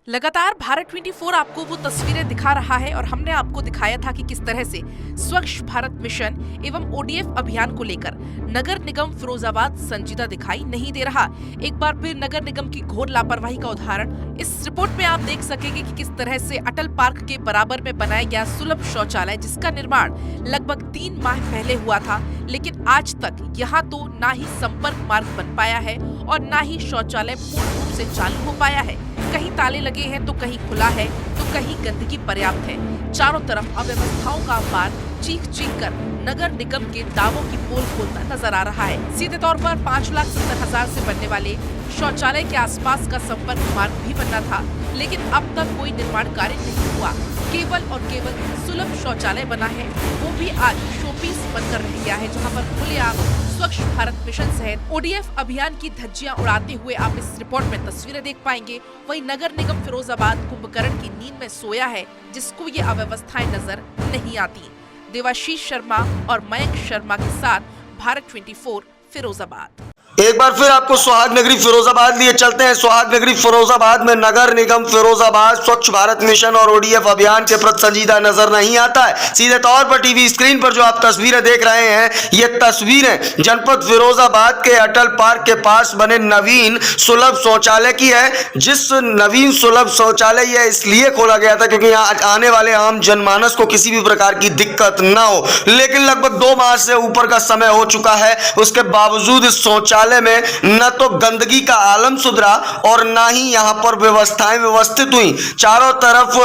लगातार भारत 24 आपको वो तस्वीरें दिखा रहा है और हमने आपको दिखाया था कि किस तरह से स्वच्छ भारत मिशन एवं ओडीएफ अभियान को लेकर नगर निगम फिरोजाबाद संजीदा दिखाई नहीं दे रहा। एक बार फिर नगर निगम की घोर लापरवाही का उदाहरण इस रिपोर्ट में आप देख सकेंगे कि किस तरह से अटल पार्क के बराबर में बनाया गया सुलभ शौचालय, जिसका निर्माण लगभग 3 माह पहले हुआ था, लेकिन आज तक यहाँ तो ना ही संपर्क मार्ग बन पाया है और ना ही शौचालय पूर्ण रूप से चालू हो पाया है। कहीं ताले लगे हैं तो कहीं खुला है तो कहीं गंदगी पर्याप्त है। चारों तरफ अव्यवस्थाओं का अंबार चीख चीख कर नगर निगम के दावों की पोल खोलता नजर आ रहा है। सीधे तौर पर 5,70,000 से बनने वाले शौचालय के आसपास का संपर्क मार्ग भी बनना था, लेकिन अब तक कोई निर्माण कार्य नहीं हुआ। केवल और केवल सुलभ शौचालय बना है, वो भी आज शोपीस बनकर रह गया है, जहाँ पर खुलेआम स्वच्छ भारत मिशन सहित ओडीएफ अभियान की धज्जियां उड़ाते हुए आप इस रिपोर्ट में तस्वीरें देख पाएंगे। वहीं नगर निगम फिरोजाबाद कुंभकर्ण की नींद में सोया है, जिसको ये अव्यवस्थाएं नजर नहीं आती। देवाशीष शर्मा और मयंक शर्मा के साथ भारत 24 फिरोजाबाद। एक बार फिर आपको सुहाग नगरी फिरोजाबाद लिए चलते हैं। सुहाग नगरी फिरोजाबाद में नगर निगम फिरोजाबाद स्वच्छ भारत मिशन और ओडीएफ अभियान के प्रति संजीदा नजर नहीं आता है। सीधे तौर पर टीवी स्क्रीन पर जो आप तस्वीरें देख रहे हैं, ये तस्वीरें जनपद फिरोजाबाद के अटल पार्क के पास बने नवीन सुलभ शौचालय की है। जिस नवीन सुलभ शौचालय यह इसलिए खोला गया था क्योंकि यहाँ आने वाले आम जनमानस को किसी भी प्रकार की दिक्कत न हो, लेकिन लगभग 2 माह से ऊपर का समय हो चुका है। उसके बावजूद इस शौचालय में न तो गंदगी का आलम सुधरा और न ही यहां पर व्यवस्थाएं व्यवस्थित हुई। चारों तरफ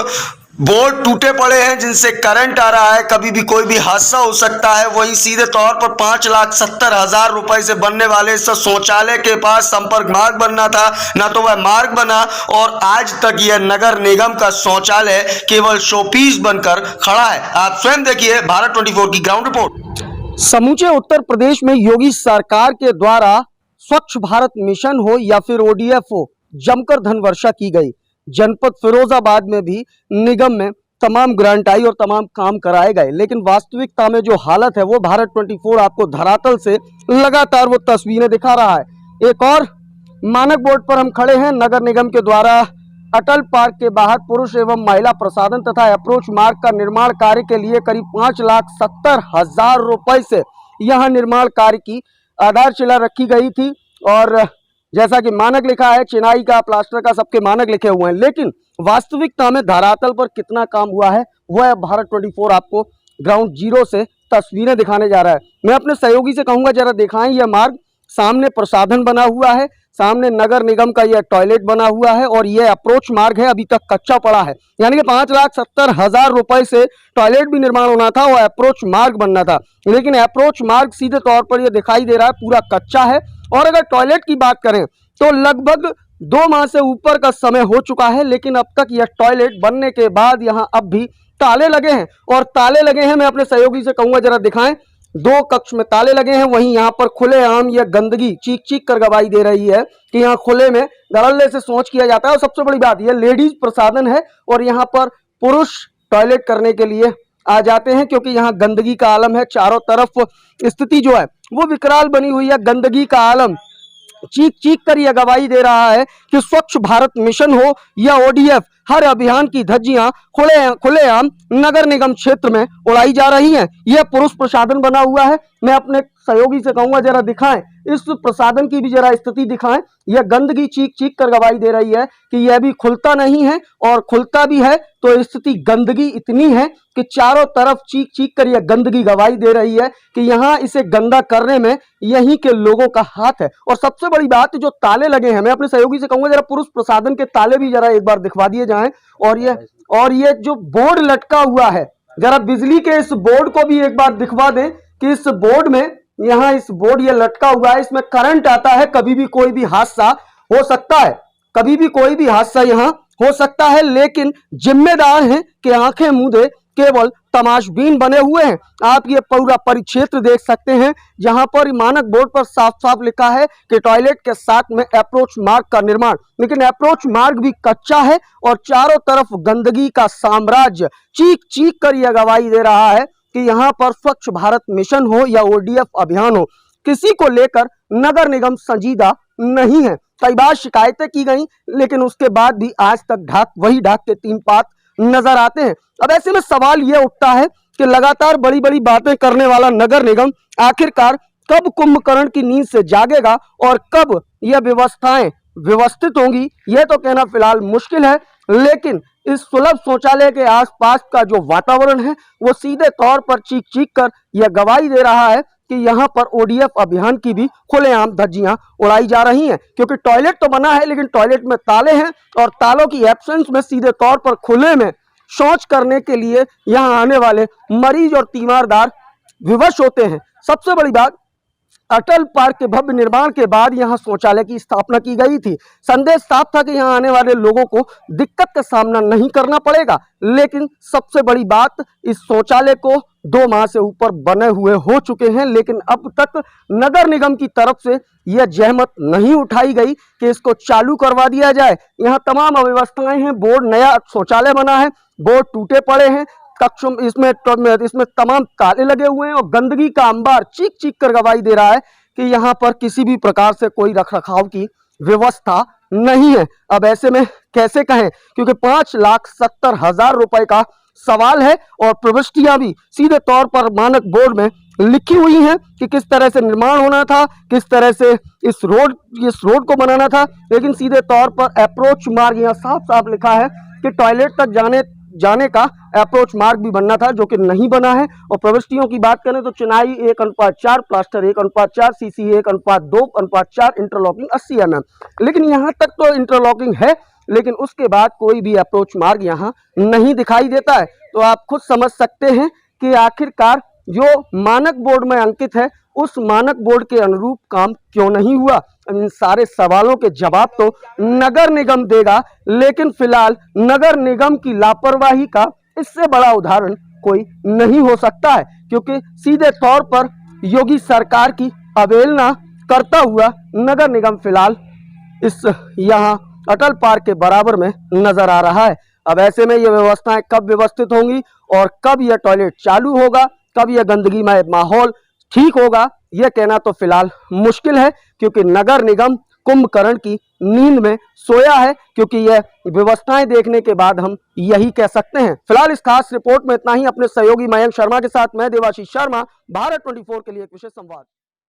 बोर्ड टूटे पड़े हैं जिनसे करंट आ रहा है, कभी भी कोई भी हादसा हो सकता है। वहीं सीधे तौर पर 5,70,000 रुपए से बनने वाले इस शौचालय के पास संपर्क मार्ग बनना था, ना तो वह मार्ग बना और आज तक यह नगर निगम का शौचालय केवल शोपीस बनकर खड़ा है। आप स्वयं देखिए भारत 24 की ग्राउंड रिपोर्ट। समूचे उत्तर प्रदेश में योगी सरकार के द्वारा स्वच्छ भारत मिशन हो या फिर ओडीएफ हो, जमकर धन वर्षा की गई। जनपद फिरोजाबाद में भी निगम में तमाम ग्रांट आई और तमाम काम कराए गए, लेकिन वास्तविकता में जो हालत है वो भारत 24 आपको धरातल से लगातार वो तस्वीरें दिखा रहा है। एक और मानक बोर्ड पर हम खड़े हैं। नगर निगम के द्वारा अटल पार्क के बाहर पुरुष एवं महिला प्रसाधन तथा अप्रोच मार्ग का निर्माण कार्य के लिए करीब 5,70,000 रुपए से यहां निर्माण कार्य की आधारशिला रखी गई थी और जैसा कि मानक लिखा है, चिनाई का, प्लास्टर का, सबके मानक लिखे हुए हैं, लेकिन वास्तविकता में धरातल पर कितना काम हुआ है वह भारत 24 आपको ग्राउंड जीरो से तस्वीरें दिखाने जा रहा है। मैं अपने सहयोगी से कहूंगा जरा दिखाएं यह मार्ग। सामने प्रसाधन बना हुआ है, सामने नगर निगम का यह टॉयलेट बना हुआ है और यह अप्रोच मार्ग है, अभी तक कच्चा पड़ा है। यानी कि 5,70,000 रुपए से टॉयलेट भी निर्माण होना था और अप्रोच मार्ग बनना था, लेकिन अप्रोच मार्ग सीधे तौर पर यह दिखाई दे रहा है पूरा कच्चा है। और अगर टॉयलेट की बात करें तो लगभग 2 माह से ऊपर का समय हो चुका है, लेकिन अब तक यह टॉयलेट बनने के बाद यहाँ अब भी ताले लगे हैं और ताले लगे हैं। मैं अपने सहयोगी से कहूंगा जरा दिखाएं। 2 कक्ष में ताले लगे हैं, वहीं यहाँ पर खुलेआम यह गंदगी चीख चीख कर गवाही दे रही है कि यहाँ खुले में धड़ल्ले से शौच किया जाता है। और सबसे बड़ी बात यह लेडीज प्रसाधन है और यहाँ पर पुरुष टॉयलेट करने के लिए आ जाते हैं क्योंकि यहाँ गंदगी का आलम है। चारों तरफ स्थिति जो है वो विकराल बनी हुई है, गंदगी का आलम चीख चीख कर यह गवाही दे रहा है कि स्वच्छ भारत मिशन हो या ओडीएफ, हर अभियान की धज्जियां खुलेआम नगर निगम क्षेत्र में उड़ाई जा रही हैं। यह पुरुष प्रसाधन बना हुआ है। मैं अपने सहयोगी से कहूंगा जरा दिखाएं, इस प्रसाधन की भी जरा स्थिति दिखाएं। यह गंदगी चीख चीख कर गवाही दे रही है कि यह भी खुलता नहीं है और खुलता भी है तो स्थिति गंदगी इतनी है कि चारों तरफ चीख चीख कर यह गंदगी गवाही दे रही है कि यहाँ इसे गंदा करने में यहीं के लोगों का हाथ है। और सबसे बड़ी बात जो ताले लगे हैं, मैं अपने सहयोगी से कहूंगा जरा पुरुष प्रसाधन के ताले भी जरा एक बार दिखवा दिए जाएं। और ये जो बोर्ड लटका हुआ है, जरा बिजली के इस बोर्ड को भी एक बार दिखवा दें कि इस बोर्ड में, यहाँ इस बोर्ड ये लटका हुआ है, इसमें करंट आता है, कभी भी कोई भी हादसा हो सकता है, कभी भी कोई भी हादसा यहाँ हो सकता है, लेकिन जिम्मेदार हैं कि आंखें मूंदे केवल तमाशबीन बने हुए हैं। आप ये पूरा परिक्षेत्र देख सकते हैं जहां पर मानक बोर्ड पर साफ साफ लिखा है कि टॉयलेट के साथ में अप्रोच मार्ग का निर्माण, लेकिन अप्रोच मार्ग भी कच्चा है और चारों तरफ गंदगी का साम्राज्य चीख चीख कर यह गवाही दे रहा है कि यहाँ पर स्वच्छ भारत मिशन हो या ओडीएफ अभियान हो, किसी को लेकर नगर निगम संजीदा नहीं है। कई बार शिकायतें की गई, लेकिन उसके बाद भी आज तक वही ढाक के 3 पात नजर आते हैं। अब ऐसे में सवाल यह उठता है कि लगातार बड़ी बड़ी बातें करने वाला नगर निगम आखिरकार कब कुंभकर्ण की नींद से जागेगा और कब यह व्यवस्थाएं व्यवस्थित होंगी, यह तो कहना फिलहाल मुश्किल है। लेकिन इस सुलभ शौचालय के आसपास का जो वातावरण है वो सीधे तौर पर चीख चीख कर यह गवाही दे रहा है कि यहाँ पर ओडीएफ अभियान की भी खुलेआम धज्जियां उड़ाई जा रही हैं। क्योंकि टॉयलेट तो बना है, लेकिन टॉयलेट में ताले हैं और तालों की एब्सेंस में सीधे तौर पर खुले में शौच करने के लिए यहाँ आने वाले मरीज और तीमारदार विवश होते हैं। सबसे बड़ी बात, अटल पार्क के भव्य निर्माण के बाद यहां शौचालय की स्थापना की गई थी। संदेश साफ था कि यहां आने वाले लोगों को दिक्कत का सामना नहीं करना पड़ेगा। लेकिन सबसे बड़ी बात, इस शौचालय को 2 माह से ऊपर बने हुए हो चुके हैं, लेकिन अब तक नगर निगम की तरफ से यह जहमत नहीं उठाई गई कि इसको चालू करवा दिया जाए। यहाँ तमाम अव्यवस्थाएं हैं, बोर्ड नया शौचालय बना है, बोर्ड टूटे पड़े हैं, कक्षों इसमें तमाम ताले लगे हुए हैं और गंदगी का अंबार चीख चीख कर गवाही दे रहा है कि यहाँ पर किसी भी प्रकार से कोई रखरखाव की व्यवस्था नहीं है। अब ऐसे में कैसे कहें, क्योंकि 5,70,000 रुपए का सवाल है और प्रविष्टियां भी सीधे तौर पर मानक बोर्ड में लिखी हुई हैं कि किस तरह से निर्माण होना था, किस तरह से इस रोड को बनाना था। लेकिन सीधे तौर पर अप्रोच मार्ग यहाँ साफ साफ लिखा है कि टॉयलेट तक जाने का अप्रोच मार्ग भी बनना था, जो कि नहीं बना है। और प्रविष्टियों की बात करें तो चिनाई 1:4, प्लास्टर 1:4, सीसी 1:2:4, इंटरलॉकिंग 80 mm। लेकिन यहाँ तक तो इंटरलॉकिंग है, लेकिन उसके बाद कोई भी अप्रोच मार्ग यहाँ नहीं दिखाई देता है। तो आप खुद समझ सकते हैं कि आखिरकार जो मानक बोर्ड में अंकित है उस मानक बोर्ड के अनुरूप काम क्यों नहीं हुआ। इन सारे सवालों के जवाब तो नगर निगम देगा, लेकिन फिलहाल नगर निगम की लापरवाही का इससे बड़ा उदाहरण कोई नहीं हो सकता है, क्योंकि सीधे तौर पर योगी सरकार की अवहेलना करता हुआ नगर निगम फिलहाल इस यहाँ अटल पार्क के बराबर में नजर आ रहा है। अब ऐसे में ये व्यवस्थाएं कब व्यवस्थित होंगी और कब यह टॉयलेट चालू होगा, कब यह गंदगीमय माहौल ठीक होगा, यह कहना तो फिलहाल मुश्किल है। क्योंकि नगर निगम कुंभकर्ण की नींद में सोया है, क्योंकि यह व्यवस्थाएं देखने के बाद हम यही कह सकते हैं। फिलहाल इस खास रिपोर्ट में इतना ही। अपने सहयोगी मयंक शर्मा के साथ मैं देवाशीष शर्मा, भारत 24 के लिए एक विशेष संवाद।